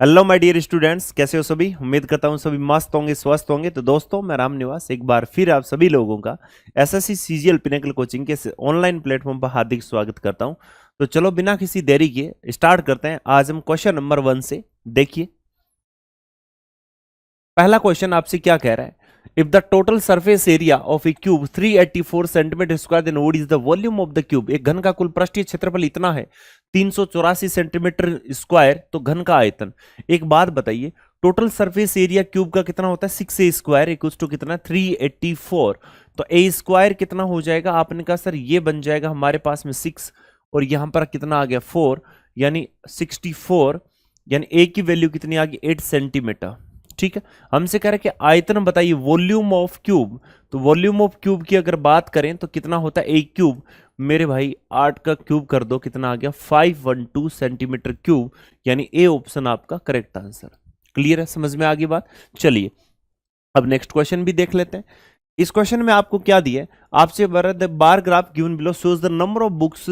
Hello my dear students, कैसे हो सभी। उम्मीद करता हूँ सभी मस्त होंगे, स्वस्थ होंगे। तो दोस्तों, मैं राम निवास एक बार फिर आप सभी लोगों का एसएससी सीजीएल पिनेकल कोचिंग के ऑनलाइन प्लेटफॉर्म पर हार्दिक स्वागत करता हूँ। तो चलो बिना किसी देरी के स्टार्ट करते हैं। आज हम क्वेश्चन नंबर 1 से देखिए। पहला क्वेश्चन आपसे क्या कह रहा है। If the total surface area of a cube 384 centimetre square, then what is the volume of the cube. एक घन का कुल पृष्ठीय क्षेत्रफल इतना है 384 सेंटीमीटर स्क्वायर, तो घन का आयतन। एक बात बताइए, टोटल सरफेस एरिया क्यूब का कितना होता है 6a स्क्वायर इक्वल्स टू कितना 384। तो ए स्क्वायर कितना हो जाएगा, आपने कहा सर ये बन जाएगा हमारे पास में 6 और यहां पर कितना आ गया 4, यानी 64, यानी ए की वैल्यू कितनी आ गई 8 सेंटीमीटर। ठीक है, हमसे कह रहे हैं कि आयतन बताइए वॉल्यूम ऑफ क्यूब। तो वॉल्यूम ऑफ क्यूब की अगर बात करें तो कितना होता है ए क्यूब, मेरे भाई 8 का क्यूब कर दो, कितना आ गया 512 सेंटीमीटर क्यूब, यानी ए ऑप्शन आपका करेक्ट आंसर। क्लियर है, समझ में आ गई बात। चलिए अब नेक्स्ट क्वेश्चन भी देख लेते हैं। इस क्वेश्चन में आपको क्या दिया है, आपसे the bar graph given below shows the number of books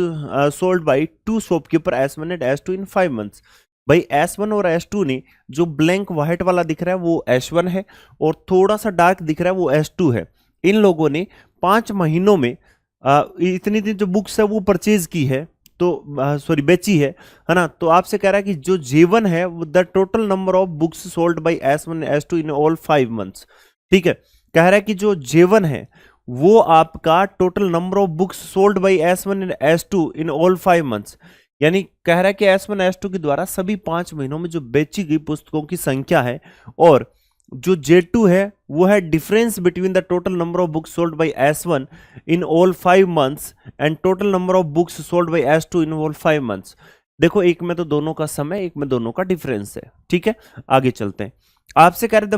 sold by two shopkeeper S1 and S2 in 5 months. भाई S1 और S2 ने, जो ब्लैंक व्हाइट वाला दिख रहा है वो S1 है और थोड़ा सा डार्क दिख रहा है वो S2 है। इन लोगों ने 5 महीनों में इतनी जो बुक्स है वो परचेज की है, तो सॉरी बेची है ना। तो आपसे कह रहा है कि जो J1 है the total number of books sold by S1 S2 in all 5 months. ठीक है, कह रहा है कि जो J1 है वो आपका total number of books sold by S1 and S2 in all 5 months, यानी कह रहा है कि S1 S2 के द्वारा सभी 5 महीनों में जो बेची गई पुस्तकों की संख्या है, और जो J2 है वो है difference between the total number of books sold by S1 in all 5 months and total number of books sold by S2 in all 5 months. देखो, एक में तो दोनों का सम है, एक में दोनों का डिफरेंस है। ठीक है, आगे चलते हैं। आपसे कह रहे थे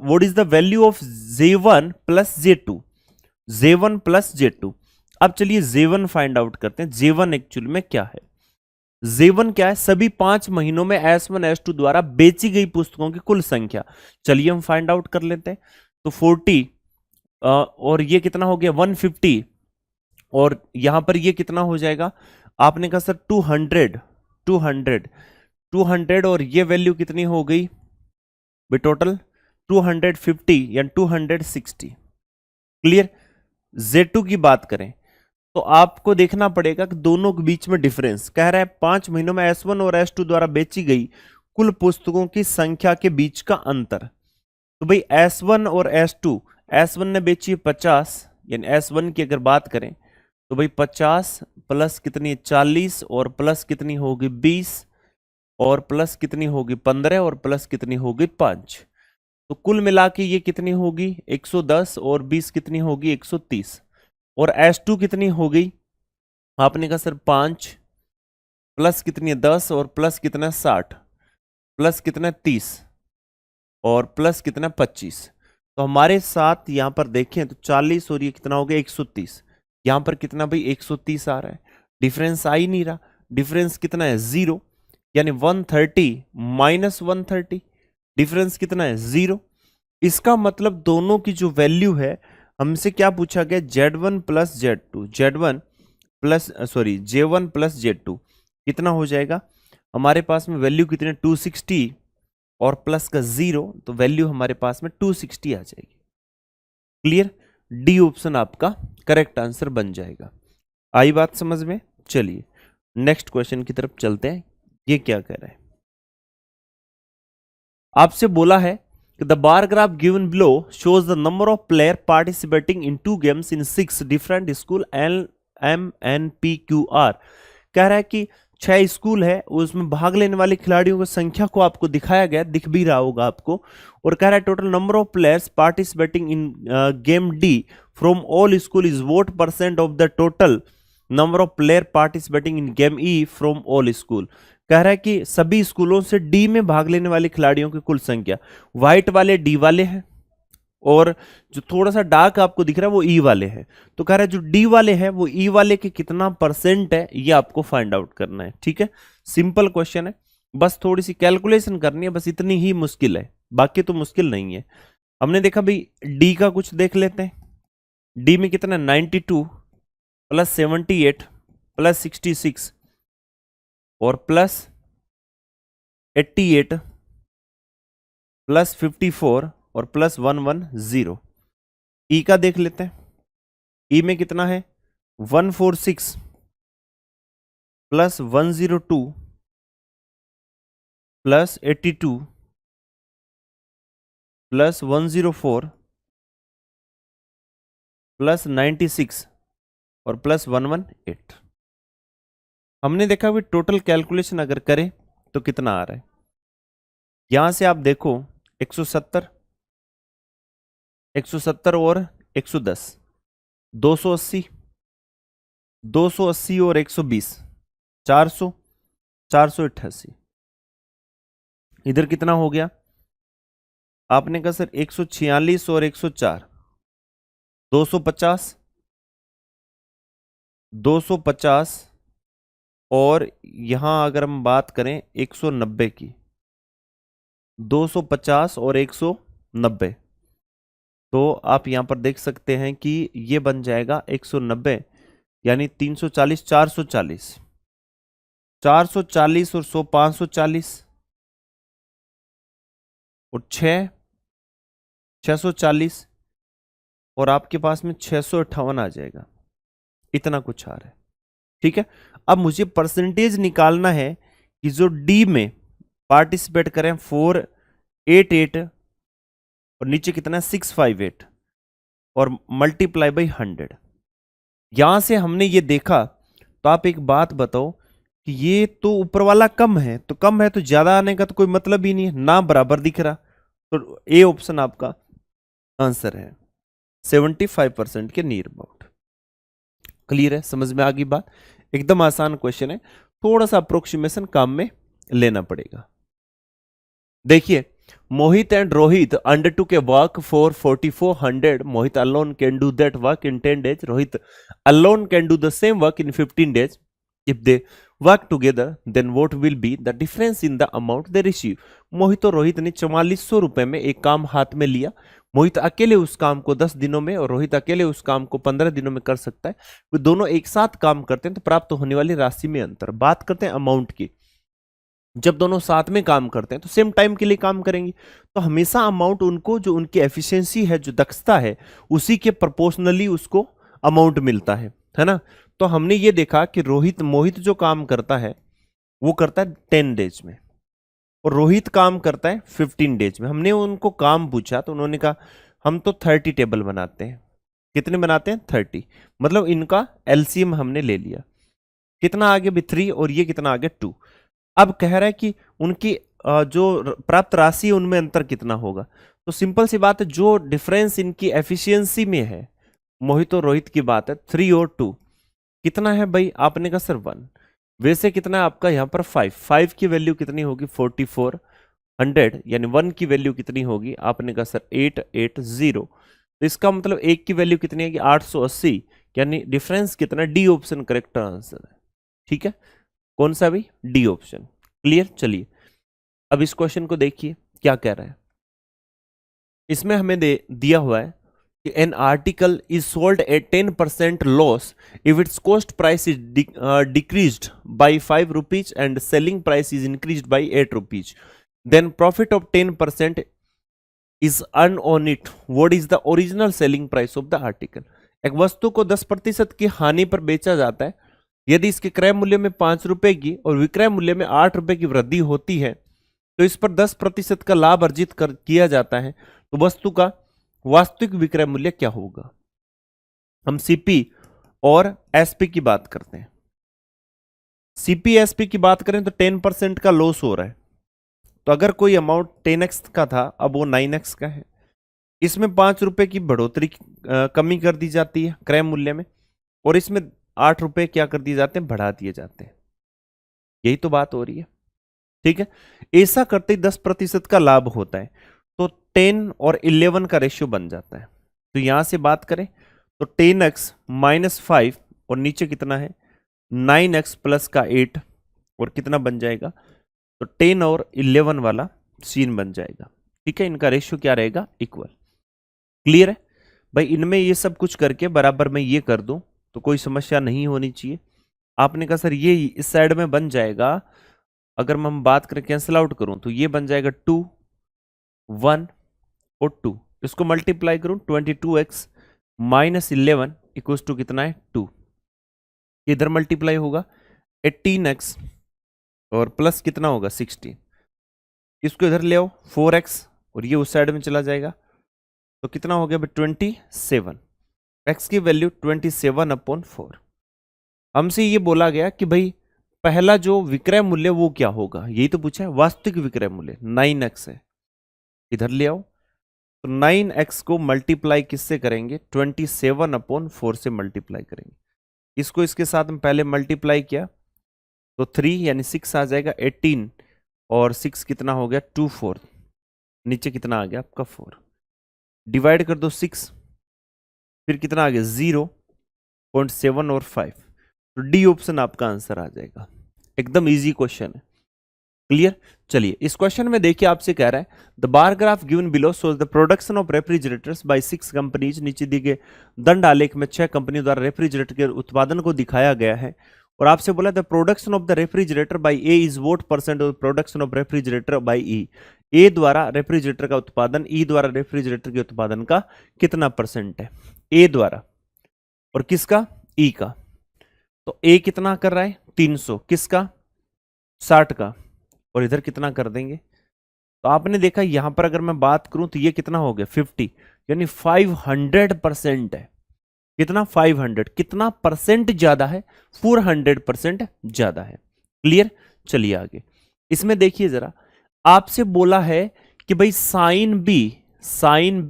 what is the value of J1 plus J2, J1 plus J2। अब चलिए J1 फाइंड आउट करते हैं। J1 एक्चुअली में क्या है, J1 क्या है, सभी 5 महीनों में S1 S2 द्वारा बेची गई पुस्तकों की कुल संख्या। चलिए हम फाइंड आउट कर लेते हैं। तो 40 और ये कितना हो गया 150, और यहां पर ये कितना हो जाएगा, आपने कहा सर 200 200 200, और ये वैल्यू कितनी हो गई भाई टोटल 250 या 260। क्लियर। Z2 की बात करें तो आपको देखना पड़ेगा कि दोनों के बीच में डिफरेंस कह रहा है 5 महीनों में S1 और S2 द्वारा बेची गई कुल पुस्तकों की संख्या के बीच का अंतर। तो भाई S1 और S2, S1 ने बेची 50, यानी S1 की अगर बात करें तो भाई 50 प्लस कितनी 40 और प्लस कितनी होगी 20 और प्लस कितनी होगी 15 और प्लस कितनी होगी 5। तो कुल मिला के ये कितनी होगी 110 और 20 कितनी होगी 130, और S2 कितनी हो गई, आपने कहा सर 5 प्लस कितनी है 10 और प्लस कितना 60 प्लस कितना 30 और प्लस कितना 25। तो हमारे साथ यहां पर देखें तो 40 और ये कितना हो गया 130, यहां पर कितना भाई 130 आ रहा है, डिफरेंस आ ही नहीं रहा। डिफरेंस कितना है 0, यानी 130 माइनस 130, डिफरेंस कितना है 0। इसका मतलब दोनों की जो वैल्यू है, हमसे क्या पूछा गया Z1 plus Z2, Z1 plus sorry J1 plus J2 कितना हो जाएगा, हमारे पास में वैल्यू कितने 260 और प्लस का 0, तो वैल्यू हमारे पास में 260 आ जाएगी। क्लियर, डी ऑप्शन आपका करेक्ट आंसर बन जाएगा। आई बात समझ में। चलिए नेक्स्ट क्वेश्चन की तरफ चलते हैं। ये क्या कह रहा है, आपसे बोला है the bar graph given below shows the number of players participating in 2 games in 6 different school LMNPQR। कह रहा है कि 6 स्कूल है, उसमें भाग लेने वाले खिलाड़ियों की संख्या को आपको दिखाया गया, दिख भी रहा होगा आपको, और कह रहा है total number of players participating in game D from all school is vote % of the total number of player participating in game E from all school. कह रहा है कि सभी स्कूलों से डी में भाग लेने वाले खिलाड़ियों की कुल संख्या। व्हाइट वाले डी वाले हैं और जो थोड़ा सा डार्क आपको दिख रहा है वो ई वाले हैं। तो कह रहा है जो डी वाले हैं वो ई वाले के कितना % है, ये आपको फाइंड आउट करना है। ठीक है, सिंपल क्वेश्चन है, बस थोड़ी सी कैलकुलेशन करनी है, बस इतनी ही मुश्किल है, बाकी तो मुश्किल नहीं है। हमने देखा भाई डी का कुछ देख लेते हैं। डी में कितना 92 प्लस 78 प्लस 66 और प्लस 88 +54 और +110। ई का देख लेते हैं। ई में कितना है? 146 +102 +82 +104 +96 और +118। हमने देखा भी टोटल कैलकुलेशन अगर करें तो कितना आ रहा है। यहां से आप देखो 170 और 110, 280, 280 और 120, 400, 488। इधर कितना हो गया? आपने कहा सर 146 और 104, 250, 250 और यहां अगर हम बात करें 190 की, 250 और 190, तो आप यहां पर देख सकते हैं कि ये बन जाएगा 190 यानी 340, 440, 440 और 100 540 और 640 और आपके पास में 658 आ जाएगा। इतना कुछ आ रहा है। ठीक है, अब मुझे परसेंटेज निकालना है कि जो डी में पार्टिसिपेट करें 488 और नीचे कितना है 658 और मल्टीप्लाई बाई 100। यहां से हमने ये देखा, तो आप एक बात बताओ कि ये तो ऊपर वाला कम है, तो कम है तो ज्यादा आने का तो कोई मतलब ही नहीं है ना, बराबर दिख रहा। तो ए ऑप्शन आपका आंसर है 75% के नियर अबाउट। क्लियर है, समझ में आ गई बात? एकदम आसान क्वेश्चन है, थोड़ा सा अप्रोक्सीमेशन काम में लेना पड़ेगा। देखिए, Mohit and Rohit undertook a work for 4400. Mohit alone can do that work in 10 days. Rohit alone can do the same work in 15 days. If they work together, then what will be the difference in the amount they receive? मोहित और रोहित ने 4400 रुपए में एक काम हाथ में लिया। मोहित अकेले उस काम को 10 दिनों में और रोहित अकेले उस काम को 15 दिनों में कर सकता है। वो दोनों एक साथ काम करते हैं तो प्राप्त होने वाली राशि में अंतर। बात करते हैं अमाउंट की। जब दोनों साथ में काम करते हैं तो सेम टाइम के लिए काम करेंगे, तो हमेशा अमाउंट उनको, जो उनकी एफिशिएंसी है, जो दक्षता है, उसी के प्रोपोर्शनली उसको अमाउंट मिलता है ना। तो हमने ये देखा कि मोहित जो काम करता है वो करता है 10 डेज में और रोहित काम करता है 15 डेज में। हमने उनको काम पूछा तो उन्होंने कहा हम तो 30 टेबल बनाते हैं। कितने बनाते हैं? 30। मतलब इनका एलसीएम हमने ले लिया। कितना आगे भी 3 और ये कितना आगे 2। अब कह रहा है कि उनकी जो प्राप्त राशि उनमें अंतर कितना होगा। तो सिंपल सी बात है, जो डिफरेंस इनकी एफिशिएंसी में है, मोहित और रोहित की बात है 3 और 2 कितना है भाई? आपने कहा सर 1। वैसे कितना है आपका यहाँ पर 5 की वैल्यू कितनी होगी? 4400 यानी 1 की वैल्यू कितनी होगी? आपने कहा सर 880। तो इसका मतलब 1 की वैल्यू कितनी है? 880। यानी डिफरेंस कितना? डी ऑप्शन करेक्ट आंसर है। ठीक है, कौन सा भी? D option. क्लियर? चलिए अब इस क्वेश्चन को देखिए क्या कह रहा है। इसमें हमें दिया हुआ है कि an article is sold at 10% loss if its cost price is decreased by 5 rupees and selling price is increased by 8 rupees, then profit of 10% is earn on it. What is the original selling price of the article? एक वस्तु को 10% की हानि पर बेचा जाता है। यदि इसके क्रय मूल्य में 5 रुपए की और विक्रय मूल्य में 8 रुपए की वृद्धि होती है तो इस पर 10% का लाभ अर्जित किया जाता है, तो वस्तु का वास्तविक विक्रय मूल्य क्या होगा? हम सीपी और एसपी की बात करते हैं। सीपी एसपी की बात करें तो 10% का लॉस हो रहा है। तो अगर कोई अमाउंट 10x का था, अब वो 9x का है। इसमें 5 रुपए की बढ़ोतरी कमी कर दी जाती है क्रय मूल्य में, और इसमें 8 रुपए क्या कर दिए जाते हैं? बढ़ा दिए जाते हैं। यही तो बात हो रही है। ठीक है, ऐसा करते ही 10% का लाभ होता है, तो 10 और 11 का रेशियो बन जाता है। तो यहां से बात करें तो 10x माइनस 5 और नीचे कितना है? 9x प्लस का 8 और कितना बन जाएगा? तो 10 और 11 वाला सीन बन जाएगा। ठीक है, इनका रेशियो क्या रहेगा? इक्वल। क्लियर है भाई? इनमें ये सब कुछ करके बराबर में ये कर दूं तो कोई समस्या नहीं होनी चाहिए। आपने कहा सर ये इस साइड में बन जाएगा, अगर हम बात करें कैंसिल आउट करूं तो ये बन जाएगा 2 1 और 2, इसको मल्टीप्लाई करूं 22x माइनस 11 इक्वल्स टू कितना है 2, इधर मल्टीप्लाई होगा 18x और प्लस कितना होगा 16, इसको इधर ले आओ 4x और ये उस साइड में चला जाएगा तो कितना हो गया 27, x की वैल्यू 27/4। हमसे ये बोला गया कि भाई पहला जो विक्रय मूल्य वो क्या होगा, यही तो पूछा है, वास्तविक विक्रय मूल्य 9x है, इधर ले आओ तो 9x को मल्टीप्लाई किससे करेंगे 27/4 से मल्टीप्लाई करेंगे, इसको इसके साथ में पहले मल्टीप्लाई किया तो 3 यानी 6 आ जाएगा, 18 और 6 कितना हो गया 24, नीचे कितना आ गया आपका 4, डिवाइड कर दो 6, फिर कितना आ गया 0.7 और 5, तो डी ऑप्शन आपका आंसर आ जाएगा। एकदम इजी क्वेश्चन है, क्लियर। चलिए इस क्वेश्चन में देखिए आपसे कह रहा है the bar graph given below shows the production of refrigerators by 6 companies, नीचे दी गए दंड आलेख में 6 कंपनियों द्वारा रेफ्रिजरेटर के उत्पादन को दिखाया गया है और आपसे बोला the production of the refrigerator by A is what percent of production of refrigerator by E, A द्वारा रेफ्रिजरेटर का उत्पादन ई द्वारा रेफ्रिजरेटर के उत्पादन का कितना परसेंट है, ए द्वारा और किसका ई का, तो ए कितना कर रहा है 300, किसका 60 का, और इधर कितना कर देंगे, तो आपने देखा यहां पर अगर मैं बात करूं तो ये कितना हो गया 50, यानी 500% है, कितना 500, कितना परसेंट ज्यादा है 400% ज्यादा है, क्लियर। चलिए आगे इसमें देखिए जरा, आपसे बोला है कि भाई sine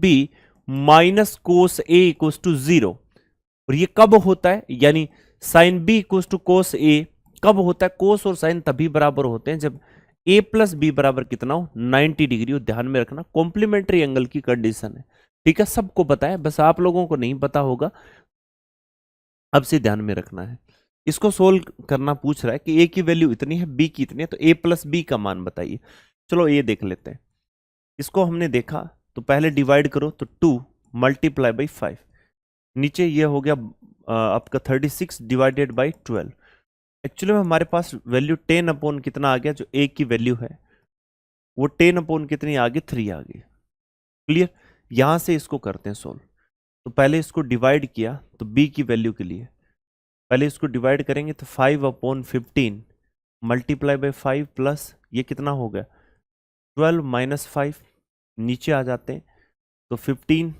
B minus cos A equals to 0, और ये कब होता है, यानी sine B equals to cos A कब होता है, कोस और साइन तभी बराबर होते हैं जब a प्लस बी बराबर कितना हो 90 डिग्री हो, ध्यान में रखना कॉम्प्लीमेंट्री एंगल की कंडीशन है, ठीक है, सबको पता है, बस आप लोगों को नहीं पता होगा, अब से ध्यान में रखना है। इसको सोल्व करना पूछ रहा है कि a की वैल्यू इतनी है b की इतनी है, तो a प्लस बी का मान बताइए, चलो ये देख लेते हैं। इसको हमने देखा तो पहले डिवाइड करो तो 2 मल्टीप्लाई बाई 5, नीचे ये हो गया आपका 36 डिवाइडेड बाई 12, एक्चुअली में हमारे पास वैल्यू 10 अपॉन कितना आ गया, जो a की वैल्यू है वो 10 अपॉन कितनी आ गई 3 आ गई, क्लियर। यहां से इसको करते हैं सोल्व, तो पहले इसको डिवाइड किया तो b की वैल्यू के लिए पहले इसको डिवाइड करेंगे तो 5/15 मल्टीप्लाई बाई 5 प्लस ये कितना हो गया 12 माइनस 5, नीचे आ जाते हैं तो 15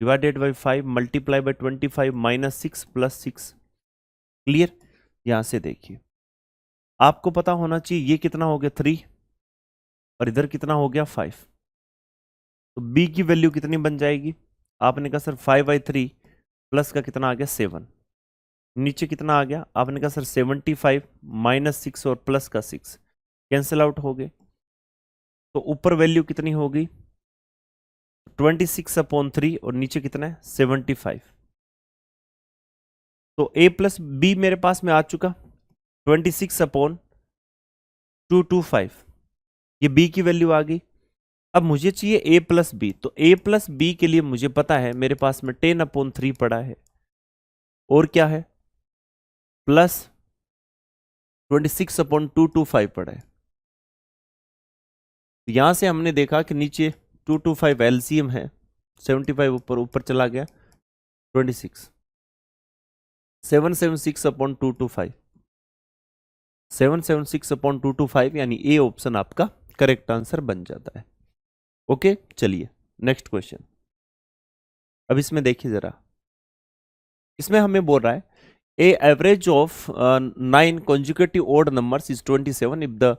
divided by 5 multiply by 25 minus 6 plus 6, clear. यहां से देखिए आपको पता होना चाहिए ये कितना हो गया 3 और इधर कितना हो गया 5, तो b की वैल्यू कितनी बन जाएगी, आपने कहा सर 5/3 प्लस का कितना आ गया 7, नीचे कितना आ गया, आपने कहा सर 75 माइनस 6 और प्लस का 6 कैंसिल आउट हो गए, तो ऊपर वैल्यू कितनी होगी 26/3 और नीचे कितना है 75, तो a प्लस बी मेरे पास में आ चुका 26/225, ये b की वैल्यू आ गई। अब मुझे चाहिए a प्लस बी, तो a प्लस बी के लिए मुझे पता है मेरे पास में 10/3 पड़ा है और क्या है प्लस 26/225 पड़ा है, यहां से हमने देखा कि नीचे 225 एलसीएम है, 75 ऊपर ऊपर चला गया 26, 776/225, 776/225 यानी ए ऑप्शन आपका करेक्ट आंसर बन जाता है। ओके चलिए नेक्स्ट क्वेश्चन, अब इसमें देखिए जरा, इसमें हमें बोल रहा है ए average of 9 consecutive odd numbers is 27 if the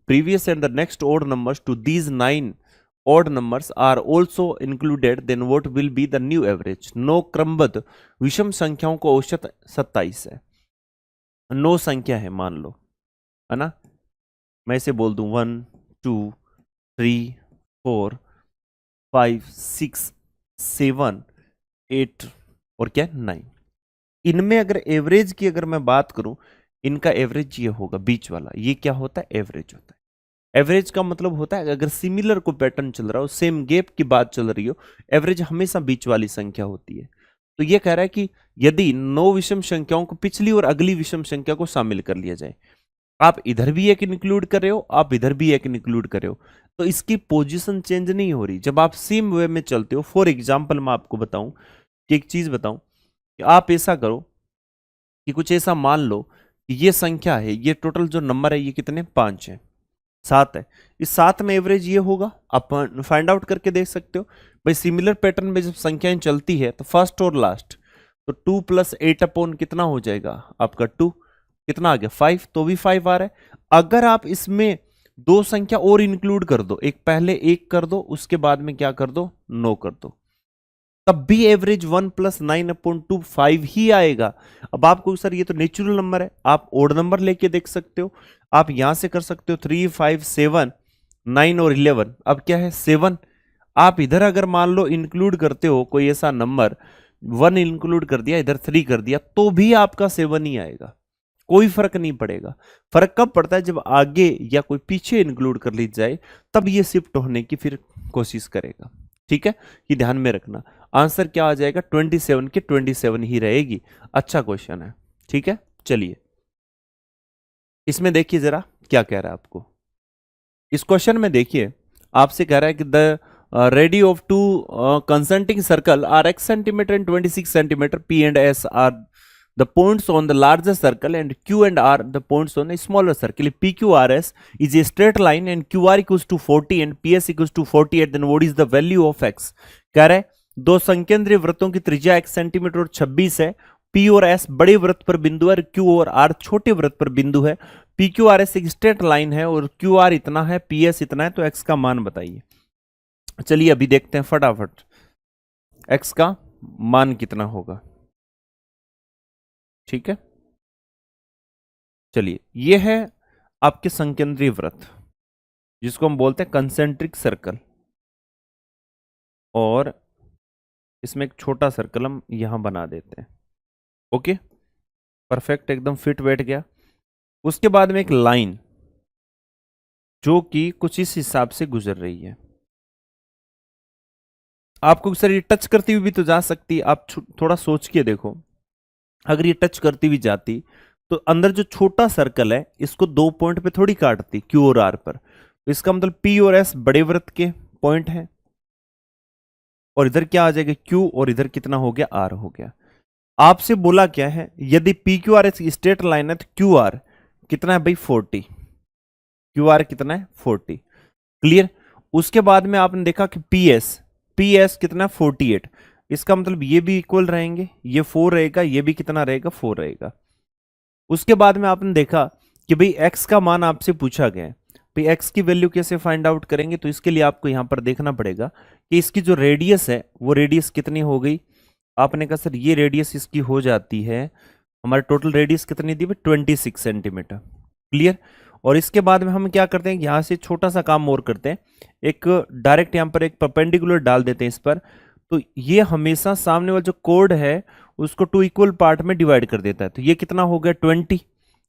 previous and the next odd numbers to these 9 odd numbers are also included, then what will be the new average। 9 क्रमबद्ध विषम संख्याओं को औसत 27 है, 9 संख्या है मान लो, है ना, मैं इसे बोल दूं 1 2 3 4 5 6 7 8 और क्या 9, इनमें अगर एवरेज की अगर मैं बात करूं, इनका एवरेज ये होगा बीच वाला, ये क्या होता है एवरेज होता है। एवरेज का मतलब होता है अगर सिमिलर को पैटर्न चल रहा हो, सेम गैप की बात चल रही हो, एवरेज हमेशा बीच वाली संख्या होती है। तो ये कह रहा है कि यदि 9 विषम संख्याओं को पिछली और अगली विषम संख्या को शामिल कर लिया जाए, आप इधर भी एक इंक्लूड कर रहे हो, आप इधर भी एक इंक्लूड कर रहे हो, तो इसकी पोजीशन चेंज नहीं हो रही जब आप सेम वे में चलते हो। फॉर एग्जाम्पल मैं आपको बताऊं कि एक चीज बताऊं कि आप ऐसा करो कि कुछ ऐसा मान लो कि ये संख्या है, ये टोटल जो नंबर है ये कितने 5 है, 7 है, इस 7 में एवरेज ये होगा, आप फाइंड आउट करके देख सकते हो। भाई सिमिलर पैटर्न में जब संख्याएं चलती है तो फर्स्ट और लास्ट, तो 2 + 8 अपॉन कितना हो जाएगा आपका 2, कितना आ गया 5, तो भी 5 आ रहा है। अगर आप इसमें दो संख्या और इंक्लूड कर दो, एक पहले 1 कर दो, उसके बाद में क्या कर दो 9 कर दो, तब भी एवरेज 1 + 9/2 5 ही आएगा। अब आपको सर ये तो नेचुरल नंबर है, आप ओड नंबर लेके देख सकते हो, आप यहां से कर सकते हो 3 5 7 9 और 11, अब क्या है 7। आप इधर अगर मान लो इंक्लूड करते हो कोई ऐसा नंबर, 1 इंक्लूड कर दिया, इधर 3 कर दिया, तो भी आपका 7 ही आएगा, कोई फर्क नहीं पड़ेगा। फर्क कब पड़ता है जब आगे या कोई पीछे इंक्लूड कर ली जाए, तब ये शिफ्ट होने की फिर कोशिश करेगा। ठीक है, ये ध्यान में रखना। आंसर क्या आ जाएगा 27 के 27 ही रहेगी। अच्छा क्वेश्चन है, ठीक है। चलिए इसमें देखिए जरा क्या कह रहा है आपको। इस क्वेश्चन में देखिए आपसे कह रहा है कि the radius of two concentric circle are x centimetre and 26 centimetre, p and s are the points on the larger circle and q and r the points on a smaller circle. If pqrs is a straight line and qr equals to 40 and ps equals to 48, then what is the value of x? कह रहे दो संकेंद्रीय वृत्तों की त्रिज्या x centimetre और 26 है, p और s बड़े वृत्त पर बिंदु है, q और r छोटे वृत्त पर बिंदु है। pqrs एक स्ट्रेट लाइन है और qr इतना है, ps इतना है, तो x का मान बताइए। चलिए अभी देखते हैं फटाफट x का मान कितना होगा। ठीक है, चलिए ये है आपके संकेंद्रीय वृत्त जिसको हम बोलते हैं कंसेंट्रिक सर्कल, और इसमें एक छोटा सर्कल हम यहां बना देते हैं। ओके, परफेक्ट, एकदम फिट बैठ गया। उसके बाद में एक लाइन जो कि कुछ इस हिसाब से गुजर रही है। आपको सर ये टच करती हुई भी तो जा सकती है, आप थोड़ा सोच के देखो, अगर ये टच करती हुई जाती तो अंदर जो छोटा सर्कल है इसको 2 पॉइंट पे थोड़ी काटती, क्यू और आर पर। तो इसका मतलब पी और एस बड़े वृत्त के पॉइंट है, और इधर क्या आ जाएगा क्यू, और इधर कितना हो गया आर हो गया। आपसे बोला क्या है, यदि P Q are straight line है तो क्यू आर कितना है भाई 40, क्यू आर कितना है 40। क्लियर। उसके बाद में आपने देखा कि पी एस कितना 48, इसका मतलब ये भी इक्वल रहेंगे, ये 4 रहेगा, ये भी कितना रहेगा 4 रहेगा। उसके बाद में आपने देखा कि भाई x का मान आपसे पूछा गया है, भाई x की वैल्यू कैसे फाइंड आउट करेंगे, तो इसके लिए आपको यहां पर देखना पड़ेगा कि इसकी जो रेडियस है वो रेडियस कितनी हो गई। आपने कहा सर ये रेडियस इसकी हो जाती है, हमारे टोटल रेडियस कितनी दी 26 सेंटीमीटर। क्लियर। और इसके बाद में हम क्या करते हैं, यहां से छोटा सा काम और करते हैं, एक डायरेक्ट यहां पर एक परपेंडिकुलर डाल देते हैं इस पर, तो ये हमेशा सामने वाला जो कोड है उसको 2 इक्वल पार्ट में डिवाइड कर देता है। तो ये कितना हो गया 20।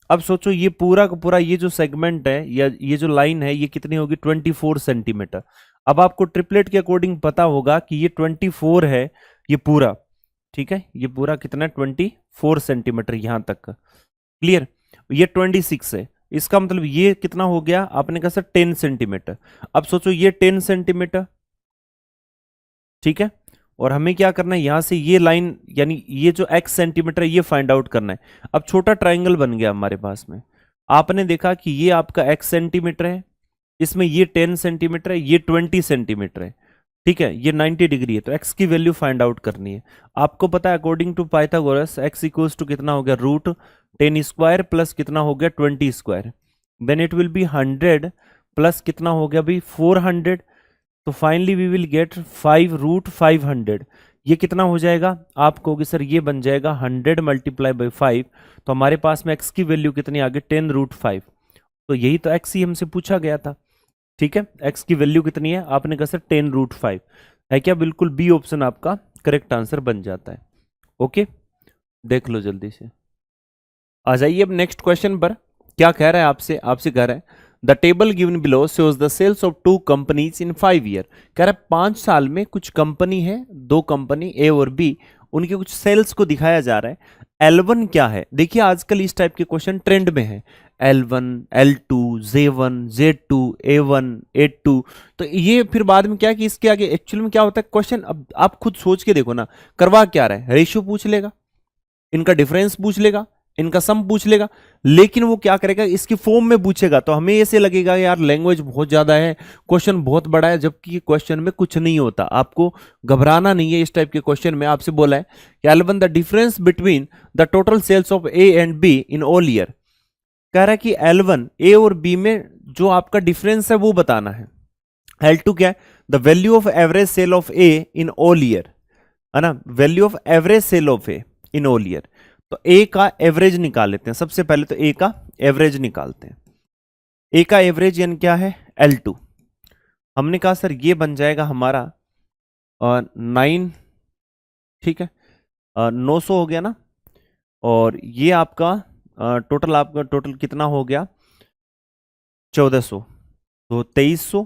अब सोचो ये पूरा का पूरा ये जो सेगमेंट है या ये जो लाइन है ये कितनी होगी 24 सेंटीमीटर। अब आपको ट्रिपलेट के अकॉर्डिंग पता होगा कि ये 24 है ये पूरा, ठीक है, ये पूरा कितना 24 सेंटीमीटर यहां तक का। क्लियर। ये 26 है, इसका मतलब ये कितना हो गया, आपने कहा सर 10 सेंटीमीटर। अब सोचो ये 10 सेंटीमीटर, ठीक है, और हमें क्या करना है यहां से ये लाइन यानी ये जो x सेंटीमीटर है ये फाइंड आउट करना है। अब छोटा ट्राइंगल बन गया हमारे पास में, आपने देखा कि ये आपका x सेंटीमीटर है, इसमें ये 10 सेंटीमीटर है, ये 20 सेंटीमीटर है, ठीक है, ये 90 डिग्री है, तो x की वैल्यू फाइंड आउट करनी है। आपको पता है according to Pythagoras x equals to कितना हो गया √10² प्लस कितना हो गया 20², then it will be 100 plus कितना हो गया भाई 400, तो फाइनली वी विल गेट 5√500। ये कितना हो जाएगा, आप कहोगे सर ये बन जाएगा 100 × 5, तो हमारे पास में x की वैल्यू कितनी आ गई 10√5। तो यही तो x ही हमसे पूछा गया था। ठीक है, x की वैल्यू कितनी है, आपने कहा सर 10√5 है क्या, बिल्कुल बी ऑप्शन आपका करेक्ट आंसर बन जाता है। ओके, देख लो जल्दी से। आ जाइए अब नेक्स्ट क्वेश्चन पर। क्या कह रहा है आपसे कह रहा है the table given below shows the sales of 2 companies in 5 year. कह रहा है 5 साल में कुछ कंपनी है, 2 कंपनी ए और बी, उनके कुछ सेल्स को दिखाया जा रहा है। L1 क्या है? देखिए आजकल इस टाइप के क्वेश्चन ट्रेंड में है, L1, L2, Z1, Z2, A1, A2। तो ये फिर बाद में क्या है कि इसके आगे एक्चुअल में क्या होता है क्वेश्चन, अब आप खुद सोच के देखो ना, करवा क्या रहा है, रेशियो पूछ लेगा, इनका डिफरेंस पूछ लेगा, इनका सम पूछ लेगा, लेकिन वो क्या करेगा इसकी फॉर्म में पूछेगा, तो हमें ऐसे लगेगा यार लैंग्वेज बहुत ज्यादा है, क्वेश्चन बहुत बड़ा है, जबकि क्वेश्चन में कुछ नहीं होता। आपको घबराना नहीं है। इस टाइप के क्वेश्चन में आपसे बोला है कि L1 the difference between the total sales of A and B in all year. कह रहा है कि L1 ए और बी में जो आपका डिफरेंस है वो बताना है। L2 क्या है? The value of average sale of A in all year, है ना, value of average sale of A in all year. तो ए का एवरेज निकाल लेते हैं। सबसे पहले तो ए का एवरेज निकालते हैं। ए का एवरेज यानी क्या है? L2। हमने कहा सर ये बन जाएगा हमारा 9, ठीक है, 900 हो गया ना, और ये आपका टोटल कितना हो गया? 1400, तो 2300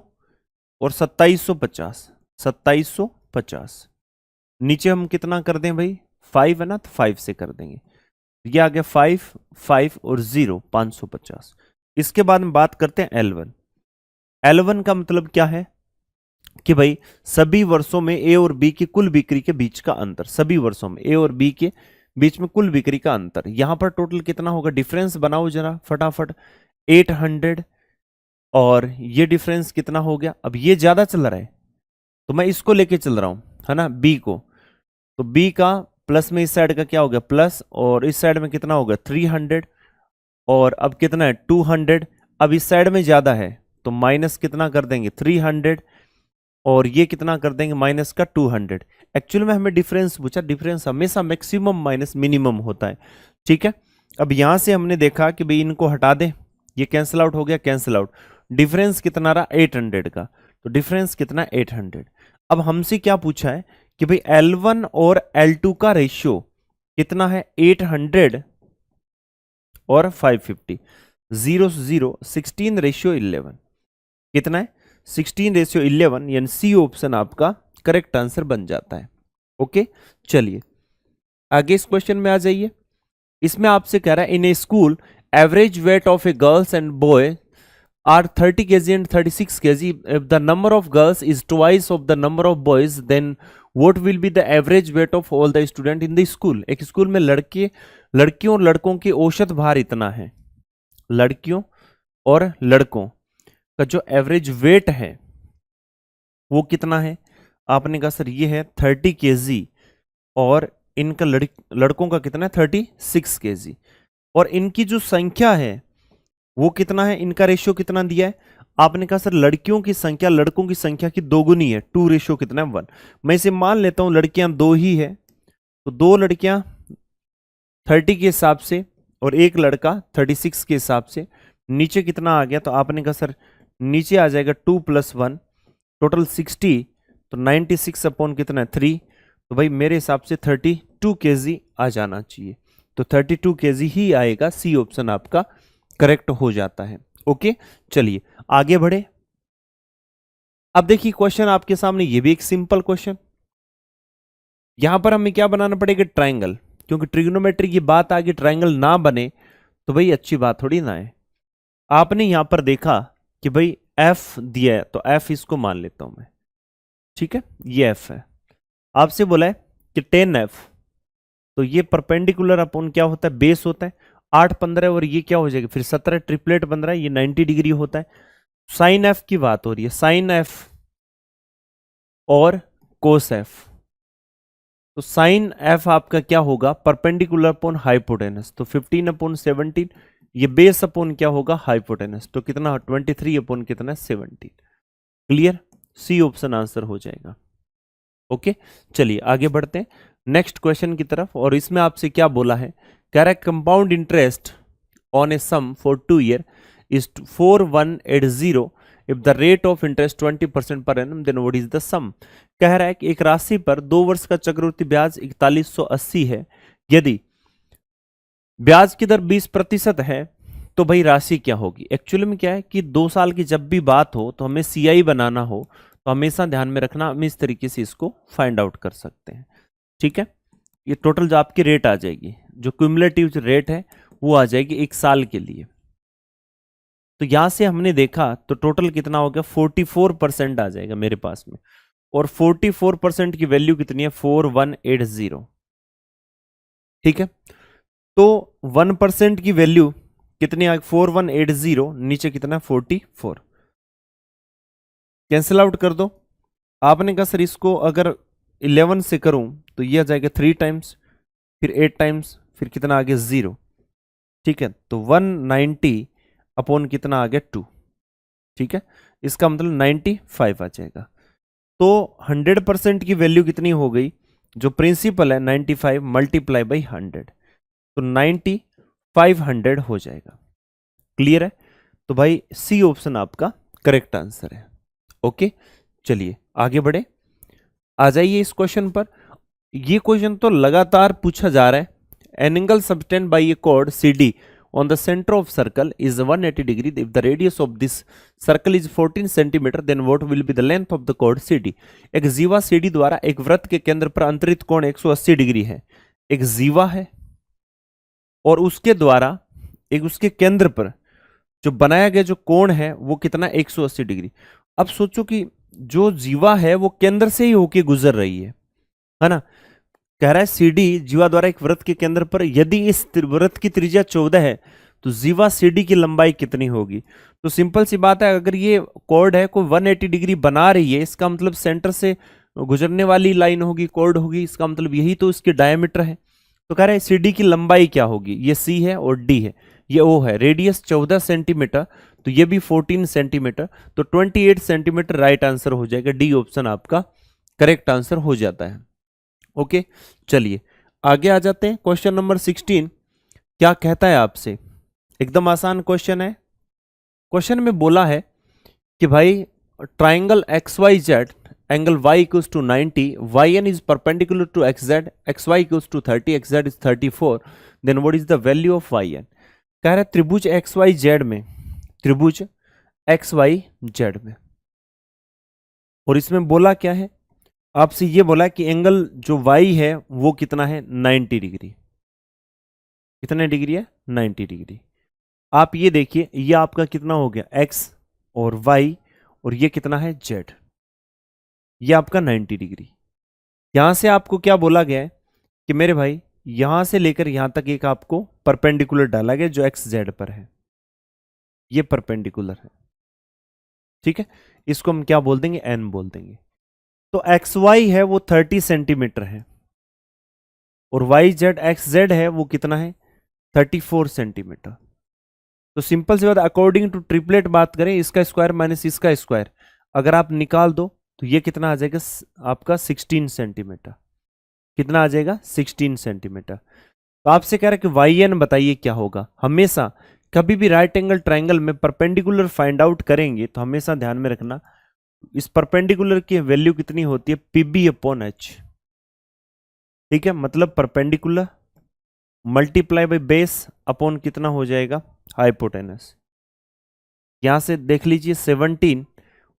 और 2750, 2750। नीचे हम कितना कर दें भाई? 5 है ना, तो 5 से कर देंगे। ये आ गया 5, 5 और 0, 550। इसके बाद में बात करते हैं L1। L1 का मतलब क्या है कि भाई सभी वर्षों में ए और बी की कुल बिक्री के बीच का अंतर, सभी वर्षों में ए और बी के बीच में कुल बिक्री का अंतर। यहां पर टोटल कितना होगा? डिफरेंस बनाओ जरा फटाफट, 800, और ये डिफरेंस कितना हो गया? अब ये ज्यादा चल रहा है तो मैं इसको लेके चल रहा हूं, है ना, बी को। तो बी का प्लस में इस साइड का क्या हो गया? प्लस, और इस साइड में कितना हो गया? 300, और अब कितना है? 200। अब इस साइड में ज्यादा है तो माइनस कितना कर देंगे? 300, और ये कितना कर देंगे? माइनस का 200। एक्चुअल में हमें डिफरेंस पूछा, डिफरेंस हमेशा मैक्सिमम माइनस मिनिमम होता है, ठीक है। अब यहां से हमने देखा कि भाई इनको हटा दें, ये कैंसिल आउट हो गया, कैंसिल आउट। डिफरेंस कितना रहा? 800 का, तो डिफरेंस कितना? 800। अब हमसे क्या पूछा है कि भाई L1 और L2 का रेशियो कितना है? 800 और 550, 0 0, 16:11। कितना है? 16:11, यानी सी ऑप्शन आपका करेक्ट आंसर बन जाता है। ओके, चलिए आगे इस क्वेश्चन में आ जाइए। इसमें आपसे कह रहा है in a school average weight of a girls and boy are 30 kg and 36 kg. If the number of girls is twice of the number of boys, then what will be the average weight of all the student in the school? एक school में लड़कियों और लड़कों की औसत भार इतना है, लड़कियों और लड़कों का जो एवरेज वेट है वो कितना है? आपने कहा सर ये है 30 kg, और इनका लड़कों का कितना है? 36 kg, और इनकी जो संख्या है वो कितना है? इनका रेशियो कितना दिया है? आपने कहा सर लड़कियों की संख्या लड़कों की संख्या की दोगुनी है, 2 रेशियो कितना है? 1। मैं इसे मान लेता हूं लड़कियां 2 ही है, तो 2 लड़कियां 30 के हिसाब से और एक लड़का 36 के हिसाब से। नीचे कितना आ गया? तो आपने कहा सर नीचे आ जाएगा 2 + 1, टोटल 60, तो 96 अपॉन कितना है? 3। तो भाई मेरे हिसाब से 32 kg आ जाना चाहिए, तो 32 kg ही आएगा। सी ऑप्शन आपका करेक्ट हो जाता है। ओके, चलिए आगे बढ़े। अब देखिए क्वेश्चन आपके सामने, ये भी एक सिंपल क्वेश्चन। यहां पर हमें क्या बनाना पड़ेगा? ट्रायंगल, क्योंकि ट्रिग्नोमेट्री की बात आगे ट्रायंगल ना बने तो भाई अच्छी बात थोड़ी ना है। आपने यहां पर देखा कि भाई एफ दिया है, तो एफ इसको मान लेता हूं मैं, ठीक है, ये एफ है। आपसे बोला है कि 10f, तो ये परपेंडिकुलर अपॉन क्या होता है? बेस होता है। 8 15 और ये क्या हो जाएगा? फिर 17, ट्रिपलेट बन रहा है, ये 90 डिग्री होता है। साइन एफ की बात हो रही है, साइन एफ और कोस एफ। तो साइन एफ आपका क्या होगा? परपेंडिकुलर अपॉन हाइपोटेनस, तो 15/17, ये बेस अपॉन क्या होगा? हाइपोटेनस, तो कितना? 23 अपॉन कितना? 17। क्लियर? सी ऑप्शन आंसर हो जाएगा। ओके, चलिए आगे बढ़ते हैं नेक्स्ट क्वेश्चन की तरफ। और इसमें आपसे क्या बोला है? कह रहा है compound interest on a sum for 2 year is 4180। If the rate of interest 20% per annum, then what is the sum? कह रहा है कि एक राशि पर 2 वर्ष का चक्रवृद्धि ब्याज 4180 है। यदि ब्याज की दर 20% है तो भाई राशि क्या होगी? एक्चुअली में क्या है कि 2 साल की जब भी बात हो तो हमें सीआई बनाना हो तो हमेशा ध्यान में रखना, हम इस तरीके से इसको फाइंड आउट कर सकते हैं, ठीक है। ये टोटल जो आपकी रेट आ जाएगी, जो क्यूमुलेटिव रेट है वो आ जाएगी 1 साल के लिए। तो यहां से हमने देखा तो टोटल कितना हो गया, 44% आ जाएगा मेरे पास में, और 44% की वैल्यू कितनी है, 4180। ठीक है, तो 1% की वैल्यू कितनी आ, 4180, नीचे कितना 44, कैंसिल आउट कर दो। आपने कहा सर इसको अगर 11 से करूं तो ये आ जाएगा 3 टाइम्स, फिर 8 टाइम्स, फिर कितना आ गया 0। ठीक है, तो 190 अपॉन कितना आ गया 2। ठीक है, इसका मतलब 95 आ जाएगा। तो 100% की वैल्यू कितनी हो गई, जो प्रिंसिपल है 95 मल्टीप्लाई बाई 100, तो 9500 हो जाएगा। क्लियर है? तो भाई सी ऑप्शन आपका करेक्ट आंसर है। ओके, चलिए आगे बढ़े, आ जाइए इस क्वेश्चन पर। ये क्वेश्चन तो लगातार पूछा जा रहा है। An angle subtended by a chord C D on the center of circle is 180 degree. If the radius of this circle is 14 centimeter, then what will be the length of the chord CD? एक जीवा CD द्वारा एक वृत्त के केंद्र पर अंतरित कोण 180 डिग्री है। एक जीवा है और उसके द्वारा एक उसके केंद्र पर जो बनाया गया जो कोण है वो कितना 180 डिग्री। अब सोचो कि जो जीवा है वो केंद्र से ही होके गुजर रही है ना। कह रहा है सीडी जीवा द्वारा एक वृत्त के केंद्र पर, यदि इस वृत्त की त्रिज्या 14 है तो जीवा सीडी की लंबाई कितनी होगी। तो सिंपल सी बात है, अगर ये कॉर्ड है कोई 180 डिग्री बना रही है, इसका मतलब सेंटर से गुजरने वाली लाइन होगी, कॉर्ड होगी, इसका मतलब यही तो इसके डायमीटर है। तो कह रहा है सीडी की लंबाई क्या होगी, ये सी है और डी है, ये ओ है, रेडियस 14 सेंटीमीटर, तो ये भी 14 सेंटीमीटर, तो 28 सेंटीमीटर राइट आंसर हो जाएगा। डी ऑप्शन आपका करेक्ट आंसर हो जाता है। ओके, चलिए आगे आ जाते हैं। क्वेश्चन नंबर 16 क्या कहता है आपसे, एकदम आसान क्वेश्चन है। क्वेश्चन में बोला है कि भाई triangle X Y Z, angle y equals to 90, yn is perpendicular to xz, xy equals to 30, xz is 34, then what is the value of yn। कह रहा है त्रिभुज xyz में, त्रिभुज xyz में, और इसमें बोला क्या है, आपसे ये बोला कि एंगल जो y है वो कितना है 90 डिग्री। कितने डिग्री है 90 डिग्री। आप ये देखिए ये आपका कितना हो गया x और y, और ये कितना है z, ये आपका 90 डिग्री। यहां से आपको क्या बोला गया है कि मेरे भाई यहां से लेकर यहां तक एक आपको परपेंडिकुलर डाला गया जो एक्स जेड पर है, ये परपेंडिकुलर है। ठीक है, इसको हम क्या बोल देंगे, n बोल देंगे। तो एक्स वाई है वो 30 सेंटीमीटर है, और वाई जेड एक्स जेड है वो कितना है 34 सेंटीमीटर। तो सिंपल सी बात, अकॉर्डिंग टू ट्रिपलेट बात करें, इसका स्क्वायर माइनस इसका स्क्वायर अगर आप निकाल दो तो ये कितना आ जाएगा आपका 16 सेंटीमीटर। कितना आ जाएगा 16 सेंटीमीटर। तो आपसे कह रहा है कि वाई एन बताइए क्या होगा। हमेशा कभी भी राइट एंगल ट्राइंगल में परपेंडिकुलर फाइंड आउट करेंगे तो हमेशा ध्यान में रखना इस परपेंडिकुलर की वैल्यू कितनी होती है, पीबी अपॉन एच। ठीक है, मतलब perpendicular multiply by base upon कितना हो जाएगा हाइपोटेनस। यहां से देख लीजिए 17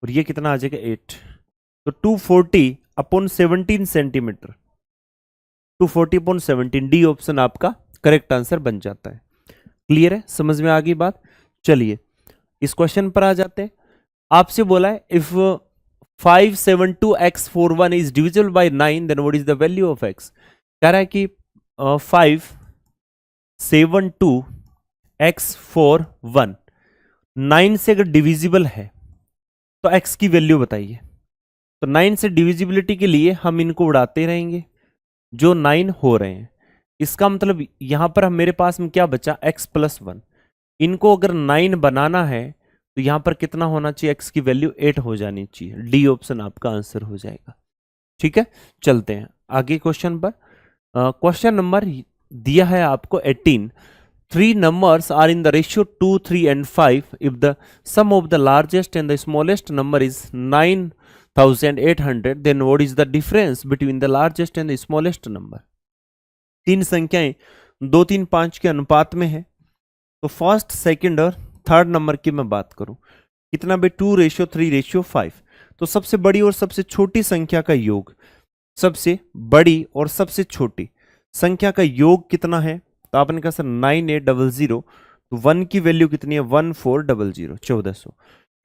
और ये कितना आ जाएगा 8, तो 240 upon 17 centimetre, 240 upon 17, D option आपका करेक्ट आंसर बन जाता है। क्लियर है, समझ में आ गई बात। चलिए इस क्वेश्चन पर आ जाते हैं। आपसे बोला है if 572x41 is divisible by 9 then what is the value of x। कह रहा है कि 572x41 9 से अगर डिविजिबल है तो x की वैल्यू बताइए। तो 9 से डिविजिबिलिटी के लिए हम इनको उड़ाते रहेंगे जो 9 हो रहे हैं। इसका मतलब यहां पर हम मेरे पास में क्या बचा x+1। इनको अगर 9 बनाना है तो यहां पर कितना होना चाहिए, x की वैल्यू 8 हो जानी चाहिए। डी ऑप्शन आपका आंसर हो जाएगा। ठीक है, चलते हैं आगे क्वेश्चन पर। क्वेश्चन नंबर दिया है आपको 18। 3 numbers are in the ratio 2, 3 and 5 if the sum of the largest and the smallest number is 9800, then what is the difference between the largest and the smallest number। तीन संख्याएं 2, 3, 5 के अनुपात में है। तो फर्स्ट, सेकंड और third number की मैं बात करूं, कितना बे 2:3:5। तो सबसे बड़ी और सबसे छोटी संख्या का योग, सबसे बड़ी और सबसे छोटी, संख्या का योग कितना है, तो आपने कहा सर 9800, तो 1 की वैल्यू कितनी है 1400, 1400।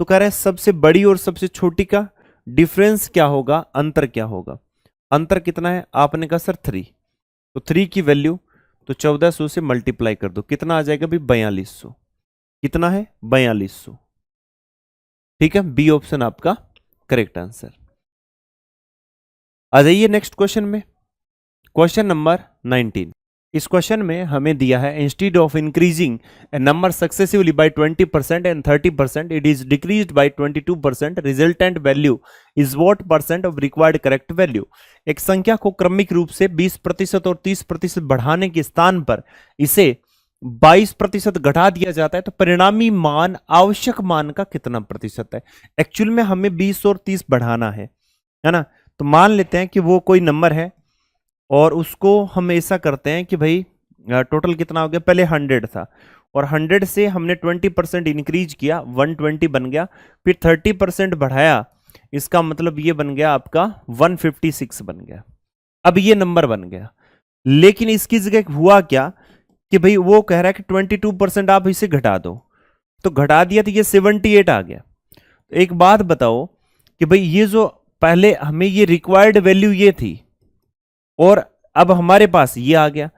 तो कह रहा है सबसे बड़ी और सबसे छोटी का डिफरेंस क्या होगा, अंतर क्या होगा, अंतर कितना है, आपने कहा सर 3, तो 3 की वैल्यू तो 1400 से मल्टीप्लाई कर दो, कितना आ जाएगा भाई 4200, कितना है 4200। ठीक है, बी ऑप्शन आपका करेक्ट आंसर। आ जाइए नेक्स्ट क्वेश्चन में, क्वेश्चन नंबर 19। इस क्वेश्चन में हमें दिया है instead of increasing a number successively by 20% and 30%, it is decreased by 22%, resultant value is what percent of required correct value. एक संख्या को क्रमिक रूप से 20% और 30% बढ़ाने के स्थान पर इसे 22% घटा दिया जाता है, तो परिणामी मान आवश्यक मान का कितना प्रतिशत है। एक्चुअल में हमें 20 और 30 बढ़ाना है ना। तो मान लेते हैं कि वो कोई नंबर है और उसको हम ऐसा करते हैं कि भाई टोटल कितना हो गया, पहले 100 था और 100 से हमने 20% इंक्रीज किया, 120 बन गया, फिर 30% बढ़ाया, इसका मतलब ये बन गया आपका 156 बन गया। अब ये नंबर बन गया, लेकिन इसकी जगह हुआ क्या कि भाई वो कह रहा है कि 22% आप इसे घटा दो, तो घटा दिया तो ये 78 आ गया। तो एक बात बताओ कि भाई ये जो पहले हमें ये रिक्वायर्ड वैल्यू ये थी और अब हमारे पास ये आ गया,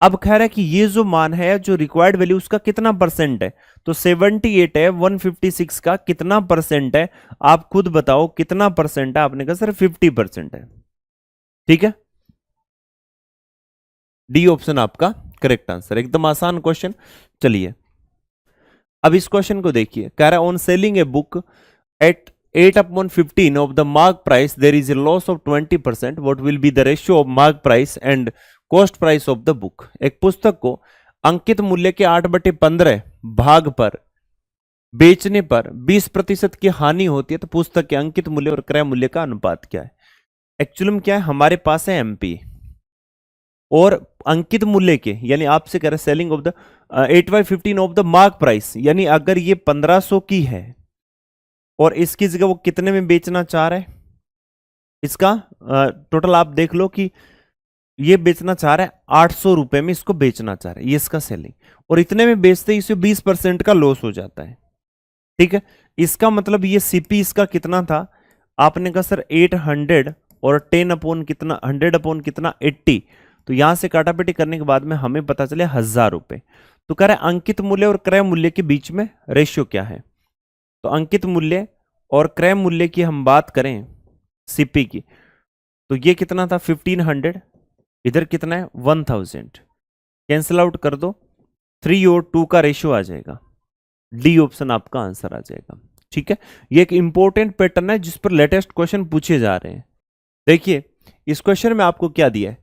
अब कह रहा है कि ये जो मान है जो रिक्वायर्ड वैल्यू उसका कितना परसेंट है, तो 78 है, 156 का कितना परसेंट है, आप खुद बताओ कितना परसेंट है। आपने कहा सर 50% है। ठीक है, डी ऑप्शन आपका करेक्ट आंसर, एकदम आसान क्वेश्चन। चलिए अब इस क्वेश्चन को देखिए, कह रहा है on selling a book at 8/15 of the mark price there is a loss of 20%, what will be the ratio of mark price and cost price of the book। एक पुस्तक को अंकित मूल्य के 8/15 भाग पर बेचने पर 20% की हानि होती है, तो पुस्तक के अंकित मूल्य और क्रय मूल्य का अनुपात क्या है। एक्चुअली में क्या है, हमारे पास है एमपी और अंकित मूल्य के, यानी आपसे कह रहे selling of the 8/15 of the mark price, यानी अगर ये 1500 की है और इसकी जगह वो कितने में बेचना चाह रहा है, इसका टोटल आप देख लो कि ये बेचना चाह रहा है 800 रुपए में, इसको बेचना चाह रहा है, ये इसका सेलिंग, और इतने में बेचते ही इसे 20% का लॉस हो जाता है। ठीक है, इसका मतलब ये सीपी इसका कितना था, आपने कहा सर 800 और 10 अपॉन कितना 100 अपॉन कितना 80, तो यहां से काटापीटी करने के बाद में हमें पता चले 1000 रुपए। तो कह रहा है अंकित मूल्य और क्रय मूल्य के बीच में रेशियो क्या है, तो अंकित मूल्य और क्रय मूल्य की हम बात करें सीपी की, तो ये कितना था 1500, इधर कितना है 1000, कैंसिल आउट कर दो, 3 और 2 का रेशियो आ जाएगा, डी ऑप्शन आपका आंसर आ जाएगा। ठीक है, ये एक इंपॉर्टेंट पैटर्न है जिस पर लेटेस्ट क्वेश्चन पूछे जा रहे हैं। देखिए इस क्वेश्चन में आपको क्या दिया है,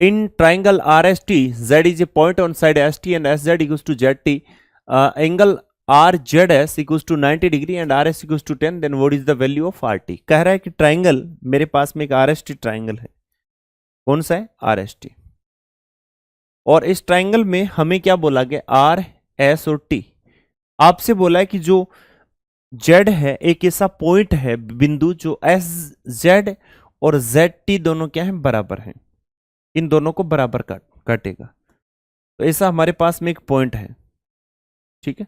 in triangle R S T Z is a point on side S T and S Z equals to Z T, angle R Z S equals to 90 degree and R S equals to 10, then what is the value of R T. कह रहा है कि triangle, मेरे पास में एक are S T triangle है, कौन सा है आर एस टी, और इस ट्राइंगल में हमें क्या बोला गया आर एस और टी, आपसे बोला है कि जो जेड है एक ऐसा पॉइंट है बिंदु जो एस जेड और जेड टी दोनों क्या है बराबर हैं, इन दोनों को बराबर काटेगा, तो ऐसा हमारे पास में एक पॉइंट है। ठीक है,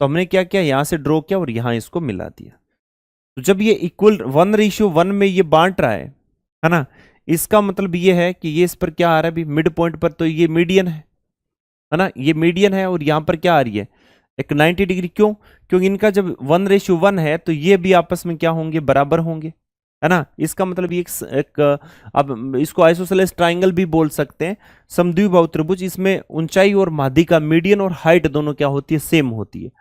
तो हमने क्या किया यहां से ड्रॉ किया और यहां इसको मिला दिया, तो जब ये इक्वल 1:1 में ये बांट रहा है ना, इसका मतलब ये है कि ये इस पर क्या आ रहा है भी मिड पॉइंट पर, तो ये मीडियन है ना, ये मीडियन है, और यहां पर क्या आ रही है एक 90 डिग्री, क्यों, क्योंकि इनका जब 1:1 है तो ये भी आपस में क्या होंगे बराबर होंगे, है ना। इसका मतलब ये एक अब इसको आइसोसेलेस ट्राइंगल भी बोल सकते हैं, समद्विबाहु त्रिभुज, इसमें ऊंचाई और माध्यिका मीडियन और हाइट दोनों क्या होती है सेम होती है,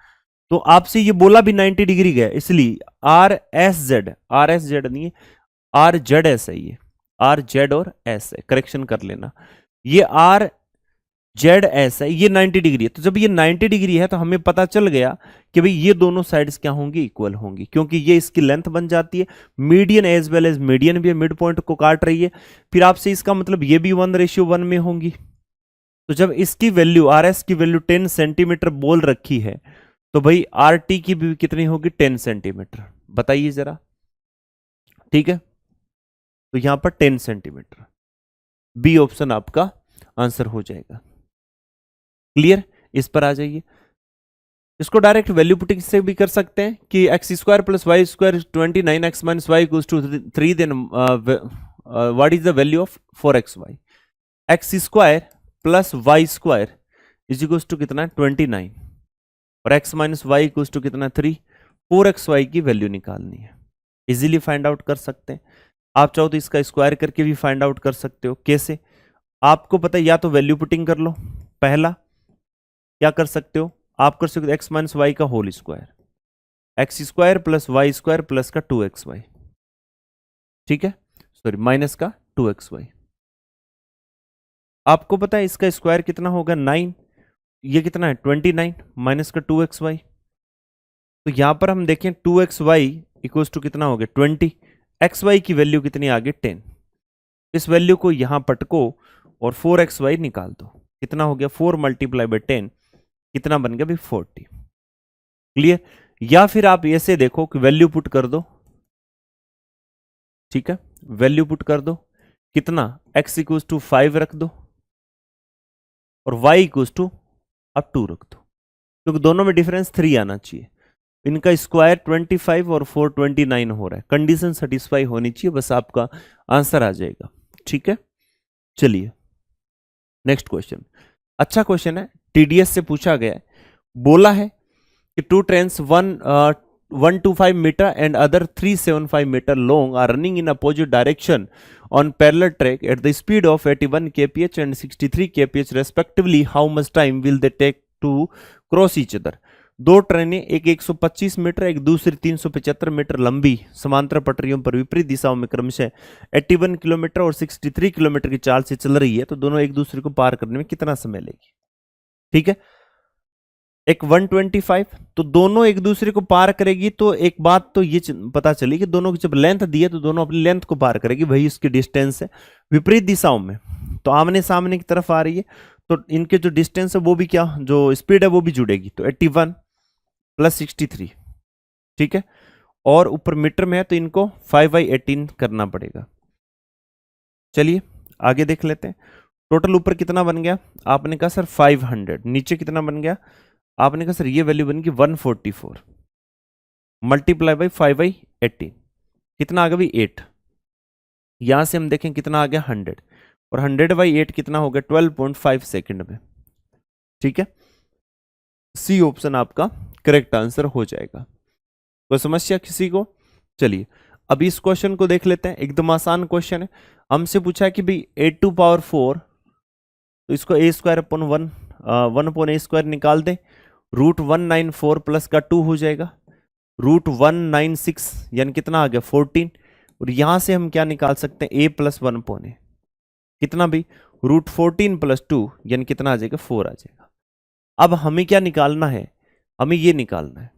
तो आपसे ये बोला भी 90 डिग्री गया, इसलिए आर एस जेड नहीं है आर जेड एस है, ये आर जेड और एस है, करेक्शन कर लेना, ये आर जेड एस है, ये 90 डिग्री है, तो जब ये 90 डिग्री है तो हमें पता चल गया कि भाई ये दोनों साइड्स क्या होंगी इक्वल होंगी, क्योंकि ये इसकी लेंथ बन जाती है, median as well as median भी मिड पॉइंट को काट रही है, फिर आपसे इसका मतलब ये भी 1:1 में होंगी, तो जब इसकी वैल्यू आर एस की वैल्यू 10 सेंटीमीटर बोल रखी है, तो भाई आर टी की भी कितनी होगी 10 सेंटीमीटर, बताइए जरा। ठीक है, तो यहां पर 10 सेंटीमीटर, बी ऑप्शन आपका आंसर हो जाएगा। क्लियर? इस पर आ जाइए। इसको डायरेक्ट वैल्यू पुटिंग से भी कर सकते हैं कि X square plus Y square 29 X minus Y equals to 3, then what is the value of 4xy। X square plus Y square is equals to कितना 29 और X minus Y equals to कितना 3। 4xy की value निकालनी है, easily find out कर सकते हैं। आप चाहो तो इसका स्क्वायर करके भी फाइंड आउट कर सकते हो। कैसे? आपको पता है, या तो वैल्यू पुटिंग कर लो। पहला क्या कर सकते हो, आप कर सकते हो एक्स माइनस वाई का whole square, X square plus Y square plus का 2xy, ठीक है, सॉरी माइनस का 2xy। आपको पता है इसका स्क्वायर कितना होगा 9, ये कितना है 29 माइनस का 2xy। तो यहां पर हम देखें 2xy इक्वल्स टू कितना हो गया 20, xy की वैल्यू कितनी आ गई 10। इस वैल्यू को यहां पटको और 4xy निकाल दो, कितना हो गया 4 मल्टीप्लाई बाई 10, कितना बन गया भाई 40। क्लियर? या फिर आप ऐसे देखो कि वैल्यू पुट कर दो, ठीक है, वैल्यू पुट कर दो, कितना x इक्वल्स टू 5 रख दो और y इक्वल्स टू अब 2 रख दो, क्योंकि दोनों में डिफरेंस 3 आना चाहिए। इनका स्क्वायर 25 और 4 29 हो रहा है, कंडीशन सेटिस्फाई होनी चाहिए, बस आपका आंसर आ जाएगा। ठीक है, चलिए नेक्स्ट क्वेश्चन। अच्छा क्वेश्चन है, टीडीएस से पूछा गया है। बोला है कि 2 trains 125 metre and other 375 metre long are running in opposite direction on parallel track at the speed of 81 kph and 63 kph respectively. How much time will they take to cross each other? दो ट्रेनें, एक 125 metre, एक दूसरी 375 metre लंबी समांतर पटरियों पर विपरीत दिशाओं में क्रमशः 81 किलोमीटर और 63 किलोमीटर की चाल से चल रही है, तो दोनों एक दूसरे को पार करने में कितना समय लेगी? ठीक है, एक 125, तो दोनों एक दूसरे को पार करेगी, तो एक बात तो ये पता चली कि दोनों की जब लेंथ दी है तो दोनों अपनी लेंथ को पार करेगी, वही उसकी डिस्टेंस है। विपरीत दिशाओं में तो आमने सामने की तरफ आ रही है, तो इनके जो डिस्टेंस है वो भी क्या, जो स्पीड है वो भी जुड़ेगी, तो 81 प्लस 63, ठीक है, और ऊपर मीटर में है तो इनको 5/18 करना पड़ेगा। चलिए आगे देख लेते हैं। टोटल ऊपर कितना बन गया, आपने कहा सर 500, नीचे कितना बन गया, आपने कहा सर ये वैल्यू बन गई 144 मल्टीप्लाई बाई 5/18, कितना आ गया भाई 8। यहां से हम देखें कितना आ गया 100, और 100/8 कितना हो गया 12.5 सेकेंड में। ठीक है, सी ऑप्शन आपका करेक्ट आंसर हो जाएगा। कोई समस्या किसी को? चलिए अब इस क्वेश्चन को देख लेते हैं, एकदम आसान क्वेश्चन है। हमसे पूछा है कि भाई 8 टू पावर 4, तो इसको a square upon 1 upon a square निकाल दें, रूट 194 प्लस का 2 हो जाएगा, रूट 196 यानी कितना आ गया 14, और यहां से हम क्या निकाल सकते हैं a प्लस 1 अपॉन a, कितना भी रूट 14 प्लस 2 यानी कितना आ जाएगा 4 आ जाएगा। अब हमें क्या निकालना है, हमें ये निकालना है,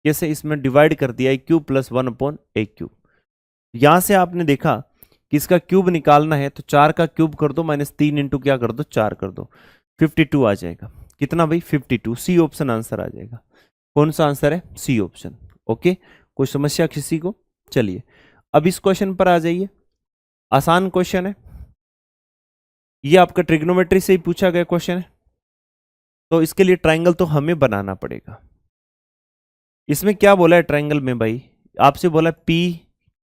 जैसे इसमें डिवाइड कर दिया cube plus 1 upon a cube. यहां से आपने देखा कि इसका क्यूब निकालना है, तो 4 का क्यूब कर दो माइनस 3 इंटू क्या कर दो 4 कर दो, 52 आ जाएगा। कितना भाई 52, सी ऑप्शन आंसर आ जाएगा। कौन सा आंसर है, सी ऑप्शन। ओके, कोई समस्या किसी को? चलिए अब इस क्वेश्चन पर आ जाइए, आसान क्वेश्चन है, ये आपका ट्रिग्नोमेट्री से ही पूछा गया क्वेश्चन है, तो इसके लिए ट्राइंगल तो हमें बनाना पड़ेगा। इसमें क्या बोला है ट्राइंगल में भाई, आपसे बोला P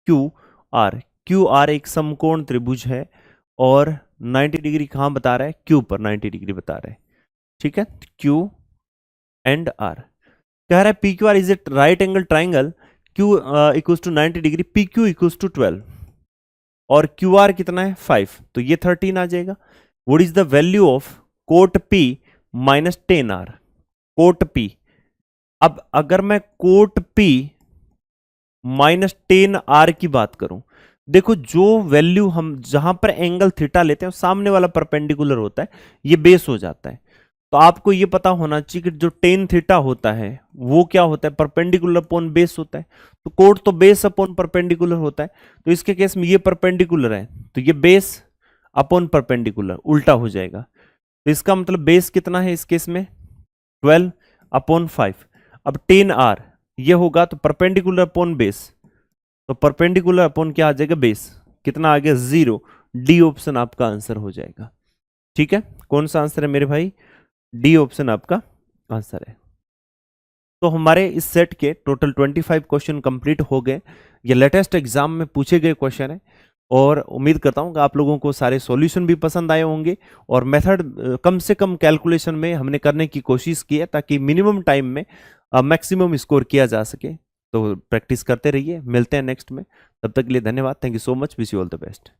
Q are, Q R एक समकोण त्रिभुज है और 90 डिग्री कहां बता रहा है, क्यू पर 90 डिग्री बता रहा है। ठीक है, क्यू एंड आर कह रहा है P Q R is a right angle triangle, Q equals to 90 degree, P Q equals to 12 और क्यू आर कितना है 5, तो ये 13 आ जाएगा। What is the value of cot P minus 10 R, cot P. अब अगर मैं कोट पी माइनस 10 आर की बात करूं, देखो जो वैल्यू हम जहां पर एंगल थीटा लेते हैं सामने वाला परपेंडिकुलर होता है, ये बेस हो जाता है। तो आपको ये पता होना चाहिए कि जो टेन थीटा होता है वो क्या होता है, परपेंडिकुलर अपॉन बेस होता है। तो कोट तो बेस अपॉन परपेंडिकुलर होता है, तो इसके केस में ये परपेंडिकुलर है तो ये बेस अपॉन परपेंडिकुलर उल्टा हो जाएगा। तो इसका मतलब बेस कितना है इस केस में 12 अपॉन 5। अब 10 आर ये होगा तो परपेंडिकुलर अपॉन बेस, तो परपेंडिकुलर अपॉन क्या आ जाएगा बेस, कितना आ गया 0, डी ऑप्शन आपका आंसर हो जाएगा। ठीक है, कौन सा आंसर है मेरे भाई? डी ऑप्शन आपका आंसर है। तो हमारे इस सेट के टोटल 25 क्वेश्चन कंप्लीट हो गए। ये लेटेस्ट एग्जाम में पूछे गए क्वेश्चन है और उम्मीद करता हूँ कि आप लोगों को सारे सॉल्यूशन भी पसंद आए होंगे और मेथड कम से कम कैलकुलेशन में हमने करने की कोशिश की है ताकि मिनिमम टाइम में मैक्सिमम स्कोर किया जा सके। तो प्रैक्टिस करते रहिए, मिलते हैं नेक्स्ट में। तब तक के लिए धन्यवाद। Thank you so much, wish you all the best.